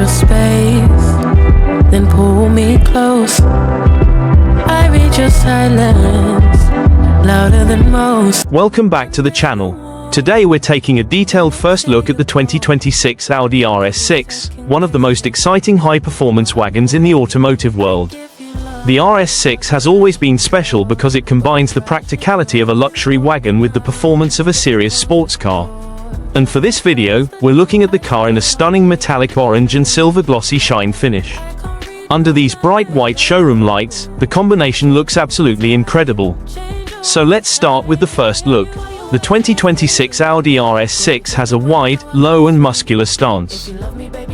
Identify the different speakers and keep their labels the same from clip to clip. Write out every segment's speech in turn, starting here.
Speaker 1: your space, then pull me close. I read your silence, louder than most.
Speaker 2: Welcome back to the channel. Today we're taking a detailed first look at the 2026 Audi RS6, one of the most exciting high-performance wagons in the automotive world. The RS6 has always been special because it combines the practicality of a luxury wagon with the performance of a serious sports car. And for this video, we're looking at the car in a stunning metallic orange and silver glossy shine finish. Under these bright white showroom lights, the combination looks absolutely incredible. So let's start with the first look. The 2026 Audi RS6 has a wide, low and muscular stance.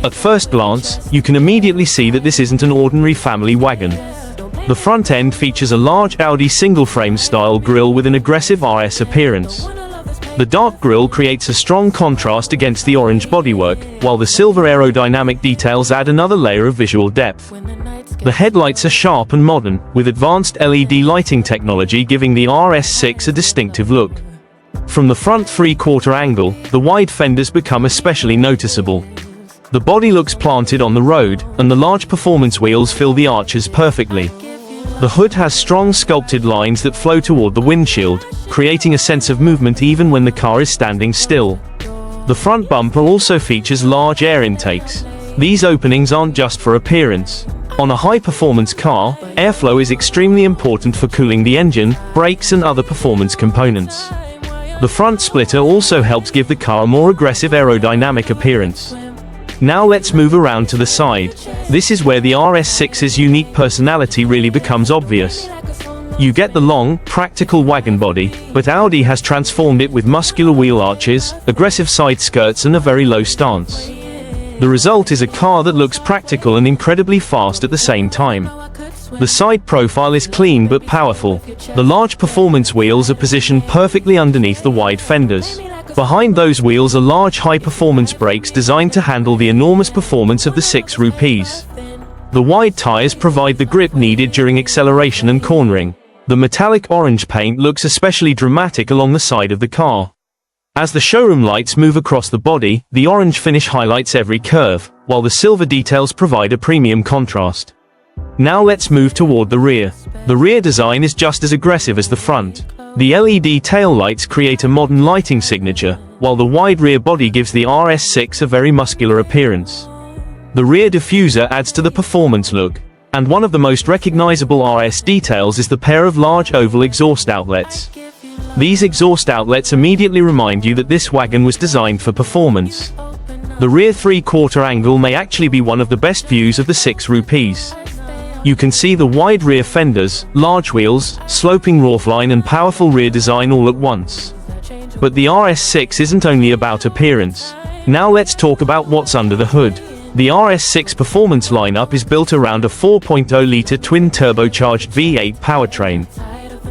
Speaker 2: At first glance, you can immediately see that this isn't an ordinary family wagon. The front end features a large Audi single-frame style grille with an aggressive RS appearance. The dark grille creates a strong contrast against the orange bodywork, while the silver aerodynamic details add another layer of visual depth. The headlights are sharp and modern, with advanced LED lighting technology giving the RS6 a distinctive look. From the front three-quarter angle, the wide fenders become especially noticeable. The body looks planted on the road, and the large performance wheels fill the arches perfectly. The hood has strong sculpted lines that flow toward the windshield, creating a sense of movement even when the car is standing still. The front bumper also features large air intakes. These openings aren't just for appearance. On a high-performance car, airflow is extremely important for cooling the engine, brakes and other performance components. The front splitter also helps give the car a more aggressive aerodynamic appearance. Now let's move around to the side. This is where the RS6's unique personality really becomes obvious. You get the long, practical wagon body, but Audi has transformed it with muscular wheel arches, aggressive side skirts and a very low stance. The result is a car that looks practical and incredibly fast at the same time. The side profile is clean but powerful. The large performance wheels are positioned perfectly underneath the wide fenders. Behind those wheels are large high-performance brakes designed to handle the enormous performance of the 6 rupees. The wide tires provide the grip needed during acceleration and cornering. The metallic orange paint looks especially dramatic along the side of the car. As the showroom lights move across the body, the orange finish highlights every curve, while the silver details provide a premium contrast. Now let's move toward the rear. The rear design is just as aggressive as the front. The LED taillights create a modern lighting signature, while the wide rear body gives the RS6 a very muscular appearance. The rear diffuser adds to the performance look, and one of the most recognizable RS details is the pair of large oval exhaust outlets. These exhaust outlets immediately remind you that this wagon was designed for performance. The rear three-quarter angle may actually be one of the best views of the 6 rupees. You can see the wide rear fenders, large wheels, sloping roofline and powerful rear design all at once. But the RS6 isn't only about appearance. Now let's talk about what's under the hood. The RS6 performance lineup is built around a 4.0-liter twin-turbocharged V8 powertrain.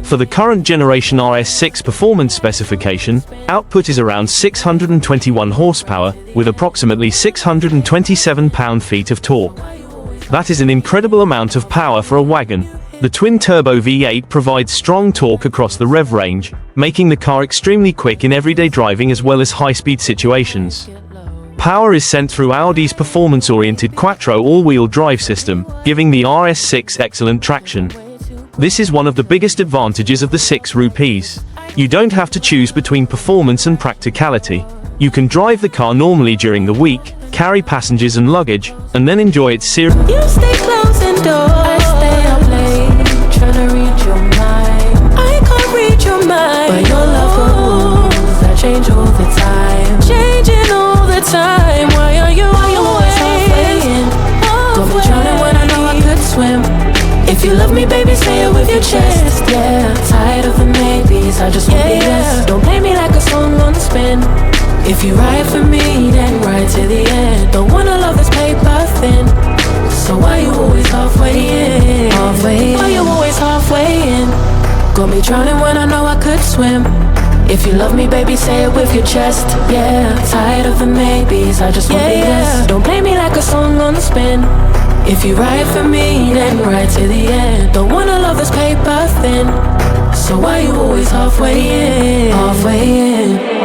Speaker 2: For the current generation RS6 performance specification, output is around 621 horsepower, with approximately 627 pound-feet of torque. That is an incredible amount of power for a wagon. The twin-turbo V8 provides strong torque across the rev range, making the car extremely quick in everyday driving as well as high-speed situations. Power is sent through Audi's performance-oriented Quattro all-wheel drive system, giving the RS6 excellent traction. This is one of the biggest advantages of the 6 rupees. You don't have to choose between performance and practicality. You can drive the car normally during the week, carry passengers and luggage, and then enjoy its serious.
Speaker 1: You stay close indoors, I stay up late, trying to read your mind. I can't read your mind, but your love for rules that change all the time, changing all the time. Why are you always halfway in? Don't be drowning when I know I could swim. If you love me, baby, say it with your chest. Yeah, tired of the maybes, I just want the yes. Don't play me like a song on spin. If you ride for me, then ride to the end. Don't wanna love this paper thin. So why you always halfway in? Why you always halfway in? Got me drowning when I know I could swim. If you love me, baby, say it with your chest. Yeah, tired of the maybes, I just want the yes. Don't play me like a song on spin. If you ride for me, then ride to the end. Don't wanna love this paper thin. So why you always halfway in? Halfway in.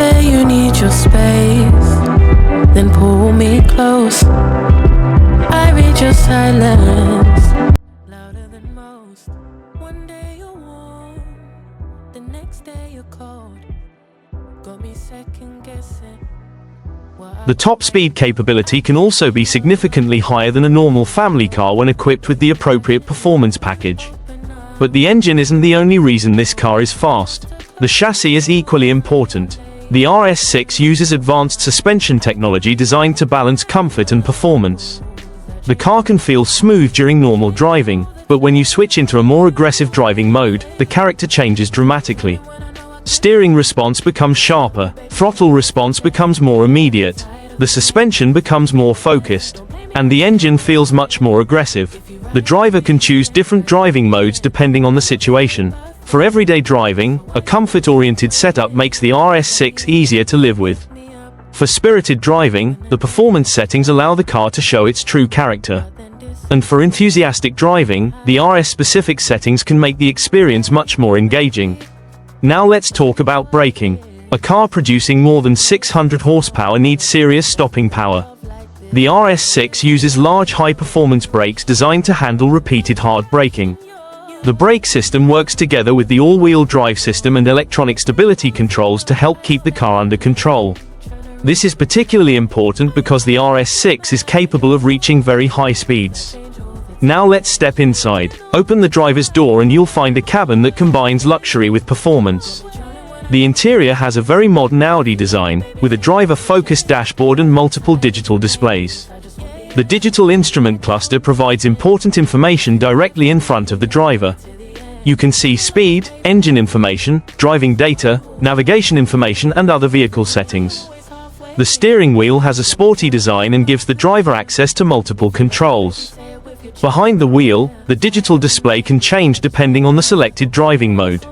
Speaker 1: say you need your space, then pull me close. I read your silence louder than most. One day you're warm, the next day you're cold. Got me second guessing.
Speaker 2: The top speed capability can also be significantly higher than a normal family car when equipped with the appropriate performance package. But the engine isn't the only reason this car is fast. The chassis is equally important. The RS6 uses advanced suspension technology designed to balance comfort and performance. The car can feel smooth during normal driving, but when you switch into a more aggressive driving mode, the character changes dramatically. Steering response becomes sharper, throttle response becomes more immediate, the suspension becomes more focused, and the engine feels much more aggressive. The driver can choose different driving modes depending on the situation. For everyday driving, a comfort-oriented setup makes the RS6 easier to live with. For spirited driving, the performance settings allow the car to show its true character. And for enthusiastic driving, the RS-specific settings can make the experience much more engaging. Now let's talk about braking. A car producing more than 600 horsepower needs serious stopping power. The RS6 uses large high-performance brakes designed to handle repeated hard braking. The brake system works together with the all-wheel drive system and electronic stability controls to help keep the car under control. This is particularly important because the RS6 is capable of reaching very high speeds. Now let's step inside. Open the driver's door and you'll find a cabin that combines luxury with performance. The interior has a very modern Audi design, with a driver-focused dashboard and multiple digital displays. The digital instrument cluster provides important information directly in front of the driver. You can see speed, engine information, driving data, navigation information and other vehicle settings. The steering wheel has a sporty design and gives the driver access to multiple controls. Behind the wheel, the digital display can change depending on the selected driving mode.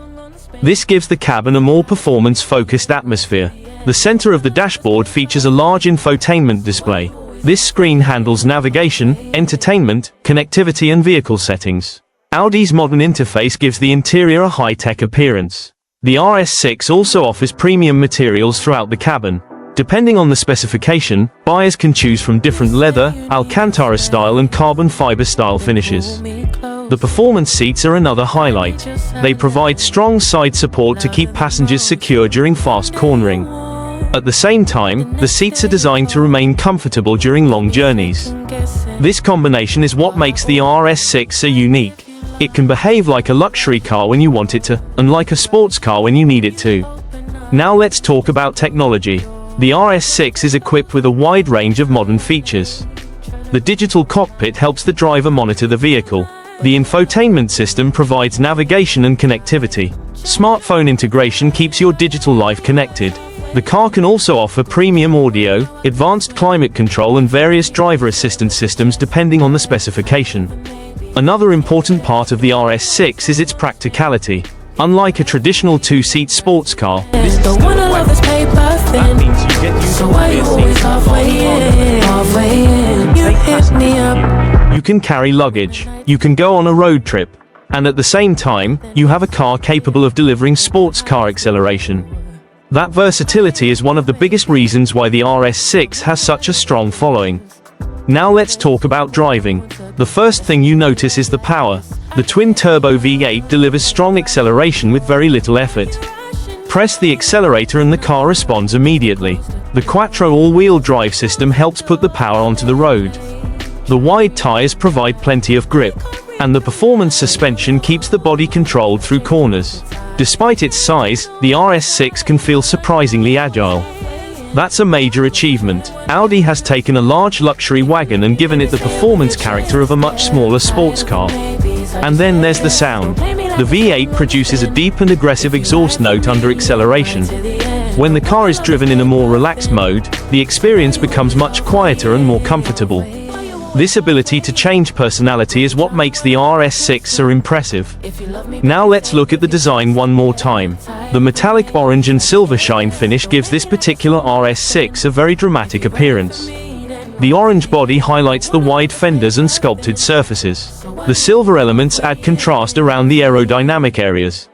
Speaker 2: This gives the cabin a more performance-focused atmosphere. The center of the dashboard features a large infotainment display. This screen handles navigation, entertainment, connectivity and vehicle settings. Audi's modern interface gives the interior a high-tech appearance. The RS6 also offers premium materials throughout the cabin. Depending on the specification, buyers can choose from different leather, Alcantara style and carbon fiber style finishes. The performance seats are another highlight. They provide strong side support to keep passengers secure during fast cornering. At the same time, the seats are designed to remain comfortable during long journeys. This combination is what makes the RS6 so unique. It can behave like a luxury car when you want it to, and like a sports car when you need it to. Now let's talk about technology. The RS6 is equipped with a wide range of modern features. The digital cockpit helps the driver monitor the vehicle. The infotainment system provides navigation and connectivity. Smartphone integration keeps your digital life connected. The car can also offer premium audio, advanced climate control and various driver assistance systems depending on the specification. Another important part of the RS6 is its practicality. Unlike a traditional two-seat sports car, this is still a wagon. That means you get used to the rear seat. You can carry luggage. You can go on a road trip. And at the same time, you have a car capable of delivering sports car acceleration. That versatility is one of the biggest reasons why the RS6 has such a strong following. Now let's talk about driving. The first thing you notice is the power. The twin-turbo V8 delivers strong acceleration with very little effort. Press the accelerator and the car responds immediately. The Quattro all-wheel drive system helps put the power onto the road. The wide tires provide plenty of grip, and the performance suspension keeps the body controlled through corners. Despite its size, the RS6 can feel surprisingly agile. That's a major achievement. Audi has taken a large luxury wagon and given it the performance character of a much smaller sports car. And then there's the sound. The V8 produces a deep and aggressive exhaust note under acceleration. When the car is driven in a more relaxed mode, the experience becomes much quieter and more comfortable. This ability to change personality is what makes the RS6 so impressive. Now let's look at the design one more time. The metallic orange and silver shine finish gives this particular RS6 a very dramatic appearance. The orange body highlights the wide fenders and sculpted surfaces. The silver elements add contrast around the aerodynamic areas.